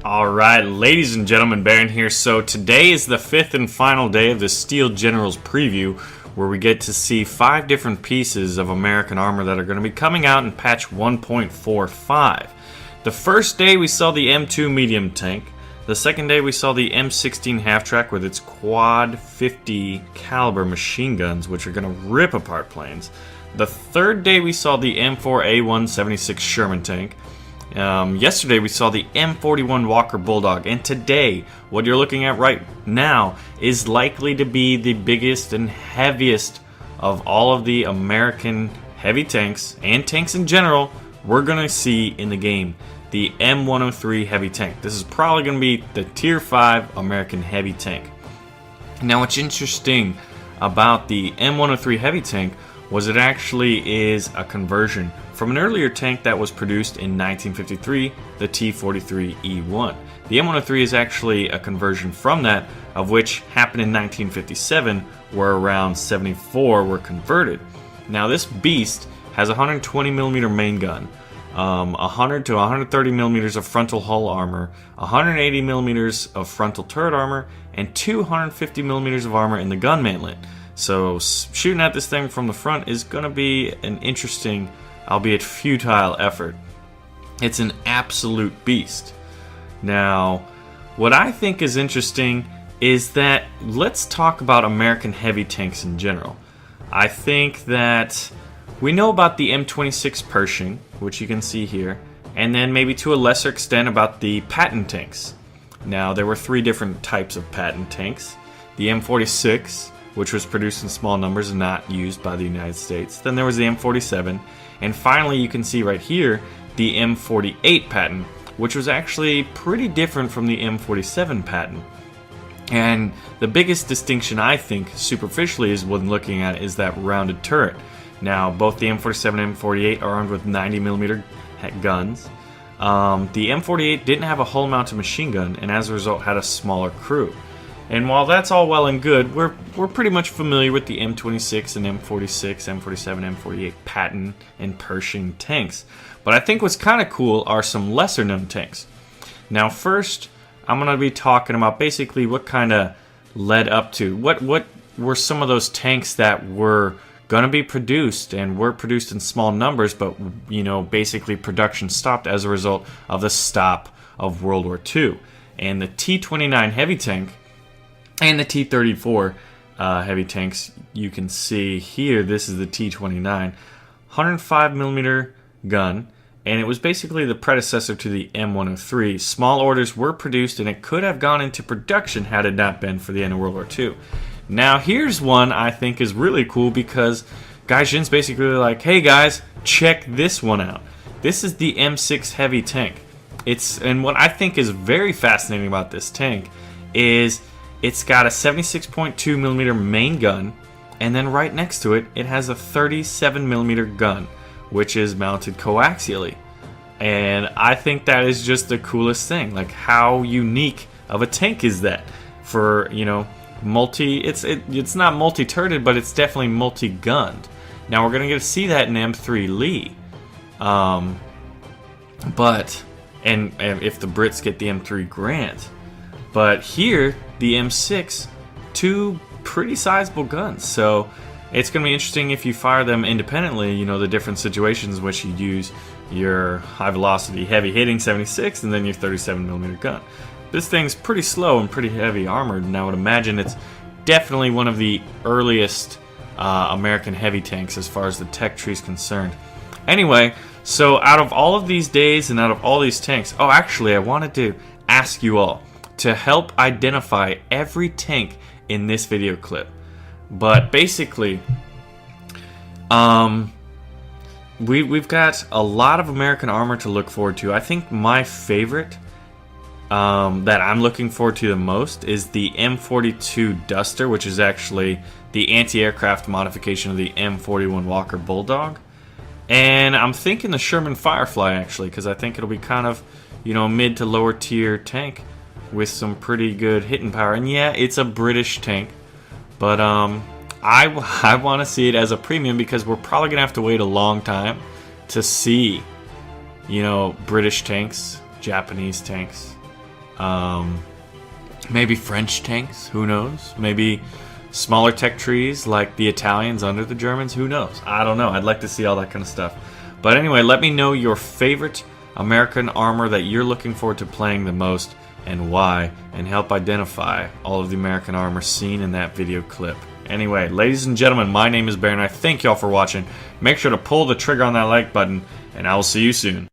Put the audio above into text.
Alright, ladies and gentlemen, Baron here. So today is the fifth and final day of the Steel Generals preview, where we get to see 5 different pieces of American armor that are going to be coming out in patch 1.45. The first day we saw the M2 medium tank. The second day we saw the M16 half-track with its quad 50 caliber machine guns, which are going to rip apart planes. The third day we saw the M4A1 76 Sherman tank. Yesterday we saw the M41 Walker Bulldog, and today what you're looking at right now is likely to be the biggest and heaviest of all of the American heavy tanks and tanks in general we're going to see in the game. The M103 heavy tank. This is probably going to be the tier 5 American heavy tank. Now what's interesting about the M103 heavy tank was it actually is a conversion from an earlier tank that was produced in 1953, the T-43E1. The M103 is actually a conversion from that, of which happened in 1957, where around 74 were converted. Now this beast has a 120mm main gun, 100 to 130 millimeters of frontal hull armor, 180 millimeters of frontal turret armor, and 250 millimeters of armor in the gun mantlet. So shooting at this thing from the front is going to be an interesting, albeit futile, effort. It's an absolute beast. Now, what I think is interesting is that let's talk about American heavy tanks in general. I think that we know about the M26 Pershing, which you can see here, and then maybe to a lesser extent about the Patton tanks. Now, there were 3 different types of Patton tanks. The M46, which was produced in small numbers and not used by the United States. Then there was the M47, and finally you can see right here the M48 Patton, which was actually pretty different from the M47 Patton. And the biggest distinction, I think, superficially, is when looking at it, is that rounded turret. Now, both the M47 and M48 are armed with 90mm guns. The M48 didn't have a hull-mounted machine gun, and as a result had a smaller crew. And while that's all well and good, we're pretty much familiar with the M26 and M46, M47, M48 Patton and Pershing tanks. But I think what's kind of cool are some lesser known tanks. Now first, I'm going to be talking about basically what kind of led up to, what were some of those tanks that were going to be produced and were produced in small numbers, but basically production stopped as a result of the stop of World War II. And the T-29 heavy tank and the T-34 heavy tanks, you can see here, this is the T-29, 105mm gun, and it was basically the predecessor to the M103. Small orders were produced, and it could have gone into production had it not been for the end of World War II. Now here's one I think is really cool, because Gaijin's basically like, hey guys, check this one out. This is the M6 heavy tank. And what I think is very fascinating about this tank is it's got a 76.2mm main gun, and then right next to it, it has a 37mm gun, which is mounted coaxially. And I think that is just the coolest thing. Like, how unique of a tank is that? For, it's not multi-turreted, but it's definitely multi-gunned. Now we're gonna get to see that in M3 Lee. And if the Brits get the M3 Grant. But here, the M6, 2 pretty sizable guns. So it's going to be interesting if you fire them independently, the different situations in which you use your high velocity, heavy hitting 76 and then your 37mm gun. This thing's pretty slow and pretty heavy armored, and I would imagine it's definitely one of the earliest American heavy tanks as far as the tech tree is concerned. Anyway, so out of all of these days and out of all these tanks, actually I wanted to ask you all to help identify every tank in this video clip. But basically, we've got a lot of American armor to look forward to. I think my favorite that I'm looking forward to the most is the M42 Duster, which is actually the anti-aircraft modification of the M41 Walker Bulldog. And I'm thinking the Sherman Firefly, actually, because I think it'll be kind of, mid to lower tier tank with some pretty good hitting power. And yeah, it's a British tank, but I want to see it as a premium, because we're probably going to have to wait a long time to see, British tanks, Japanese tanks, Maybe French tanks, who knows? Maybe smaller tech trees like the Italians under the Germans, who knows? I don't know. I'd like to see all that kind of stuff. But anyway, let me know your favorite American armor that you're looking forward to playing the most and why, and help identify all of the American armor seen in that video clip. Anyway, ladies and gentlemen, my name is Bear, and I thank y'all for watching. Make sure to pull the trigger on that like button, and I will see you soon.